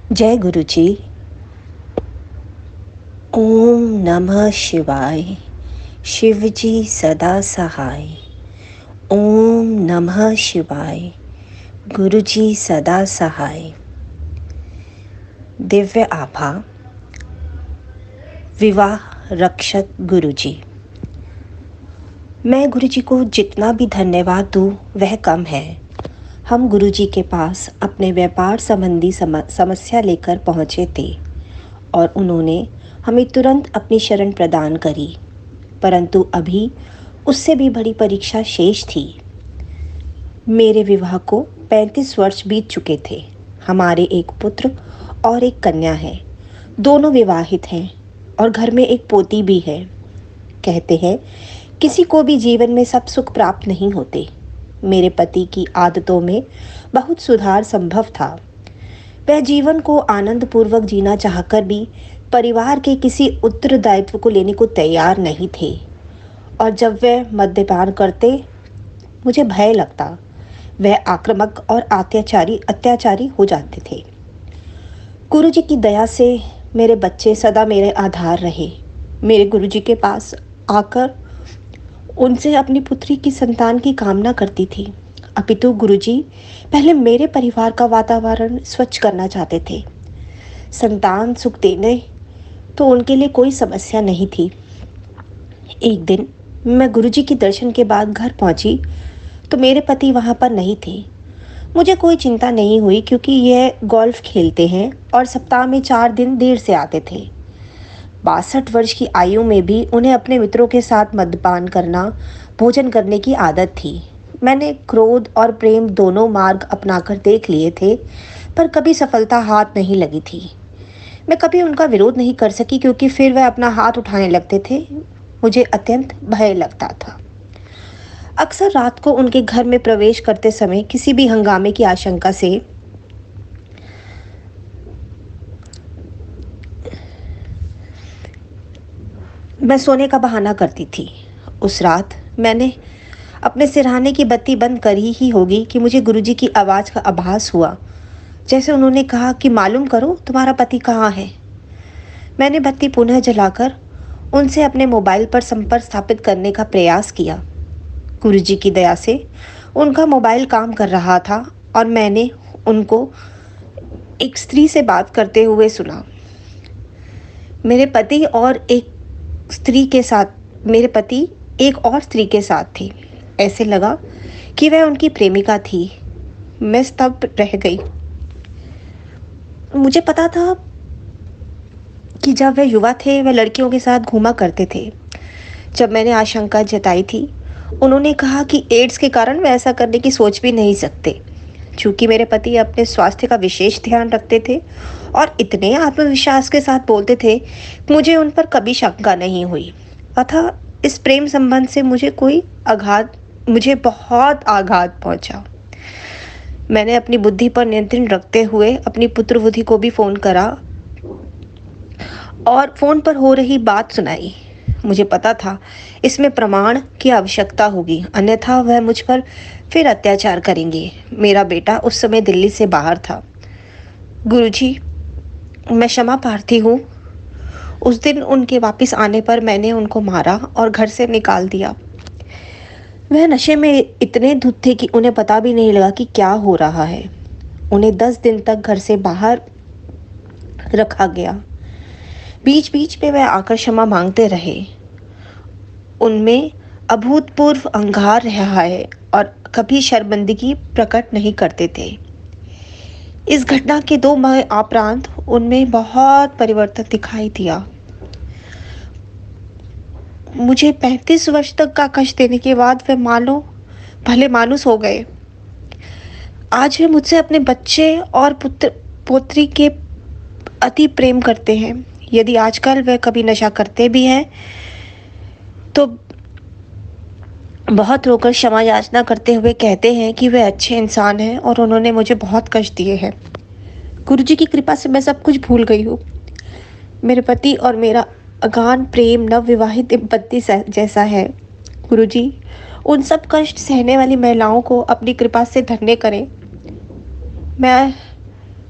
जय गुरु जी। ओम नमः शिवाय। शिव जी सदा सहाय। ओम नमः शिवाय। गुरु जी सदा सहाय। दिव्य आभा। विवाह रक्षक गुरु जी। मैं गुरु जी को जितना भी धन्यवाद दूँ वह कम है। हम गुरु जी के पास अपने व्यापार संबंधी समस्या लेकर पहुँचे थे और उन्होंने हमें तुरंत अपनी शरण प्रदान करी, परंतु अभी उससे भी बड़ी परीक्षा शेष थी। मेरे विवाह को 35 वर्ष बीत चुके थे। हमारे एक पुत्र और एक कन्या है। दोनों विवाहित हैं और घर में एक पोती भी है। कहते हैं किसी को भी जीवन में सब सुख प्राप्त नहीं होते। मेरे पति की आदतों में बहुत सुधार संभव था। वह जीवन को आनंद पूर्वक जीना चाहकर भी परिवार के किसी उत्तरदायित्व को लेने को तैयार नहीं थे, और जब वह मद्यपान करते मुझे भय लगता। वह आक्रामक और अत्याचारी हो जाते थे। गुरु जी की दया से मेरे बच्चे सदा मेरे आधार रहे। मेरे गुरु जी के पास आकर उनसे अपनी पुत्री की संतान की कामना करती थी, अपितु गुरुजी पहले मेरे परिवार का वातावरण स्वच्छ करना चाहते थे। संतान सुख देने तो उनके लिए कोई समस्या नहीं थी। एक दिन मैं गुरुजी के दर्शन के बाद घर पहुंची तो मेरे पति वहां पर नहीं थे। मुझे कोई चिंता नहीं हुई क्योंकि यह गोल्फ खेलते हैं और सप्ताह में 4 दिन देर से आते थे। 62 वर्ष की आयु में भी उन्हें अपने मित्रों के साथ मद्यपान करना, भोजन करने की आदत थी। मैंने क्रोध और प्रेम दोनों मार्ग अपनाकर देख लिए थे, पर कभी सफलता हाथ नहीं लगी थी। मैं कभी उनका विरोध नहीं कर सकी क्योंकि फिर वह अपना हाथ उठाने लगते थे। मुझे अत्यंत भय लगता था। अक्सर रात को उनके घर में प्रवेश करते समय किसी भी हंगामे की आशंका से मैं सोने का बहाना करती थी। उस रात मैंने अपने सिरहाने की बत्ती बंद करी ही होगी कि मुझे गुरुजी की आवाज़ का आभास हुआ, जैसे उन्होंने कहा कि मालूम करो तुम्हारा पति कहाँ है। मैंने बत्ती पुनः जलाकर उनसे अपने मोबाइल पर संपर्क स्थापित करने का प्रयास किया। गुरुजी की दया से उनका मोबाइल काम कर रहा था और मैंने उनको एक स्त्री से बात करते हुए सुना। मेरे पति एक और स्त्री के साथ थे। ऐसे लगा कि वह उनकी प्रेमिका थी। मैं स्तब्ध रह गई। मुझे पता था कि जब वह युवा थे वह लड़कियों के साथ घूमा करते थे। जब मैंने आशंका जताई थी, उन्होंने कहा कि एड्स के कारण वे ऐसा करने की सोच भी नहीं सकते। चूँकि मेरे पति अपने स्वास्थ्य का विशेष ध्यान रखते थे और इतने आत्मविश्वास के साथ बोलते थे, मुझे उन पर कभी शंका नहीं हुई। अतः इस प्रेम संबंध से मुझे बहुत आघात पहुंचा। मैंने अपनी बुद्धि पर नियंत्रण रखते हुए अपनी पुत्र बुद्धि को भी फोन करा और फोन पर हो रही बात सुनाई। मुझे पता था इसमें प्रमाण की आवश्यकता होगी, अन्यथा वह मुझ पर फिर अत्याचार करेंगे। मेरा बेटा उस समय दिल्ली से बाहर था। गुरुजी, मैं क्षमा प्रार्थी हूँ। उस दिन उनके वापस आने पर मैंने उनको मारा और घर से निकाल दिया। वह नशे में इतने धुत थे कि उन्हें पता भी नहीं लगा कि क्या हो रहा है। उन्हें 10 दिन तक घर से बाहर रखा गया। बीच बीच में वह आकर क्षमा मांगते रहे। उनमें अभूतपूर्व अहंकार रहा है और कभी शर्मिंदगी प्रकट नहीं करते थे। इस घटना के 2 माह उपरांत उनमें बहुत परिवर्तन दिखाई दिया। मुझे 35 वर्ष तक का कष्ट देने के बाद वे भले मानुस हो गए। आज वे मुझसे अपने बच्चे और पोत्री के अति प्रेम करते हैं। यदि आजकल वे कभी नशा करते भी हैं तो बहुत रोकर क्षमा याचना करते हुए कहते हैं कि वे अच्छे इंसान हैं और उन्होंने मुझे बहुत कष्ट दिए हैं। गुरुजी की कृपा से मैं सब कुछ भूल गई हूँ। मेरे पति और मेरा अगाध प्रेम नवविवाहित दंपत्ति जैसा है। गुरुजी, उन सब कष्ट सहने वाली महिलाओं को अपनी कृपा से धन्य करें। मैं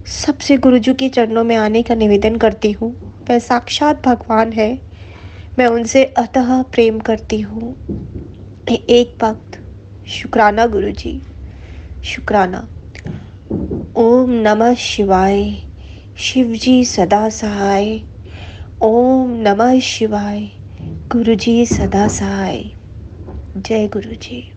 सबसे गुरुजी के चरणों में आने का निवेदन करती हूँ। वह साक्षात भगवान है। मैं उनसे अतः प्रेम करती हूँ। एक वक्त शुक्राना गुरुजी, शुक्राना। ओम नमः शिवाय। शिवजी सदा सहाय। ओम नमः शिवाय। गुरुजी सदा सहाय। जय गुरुजी।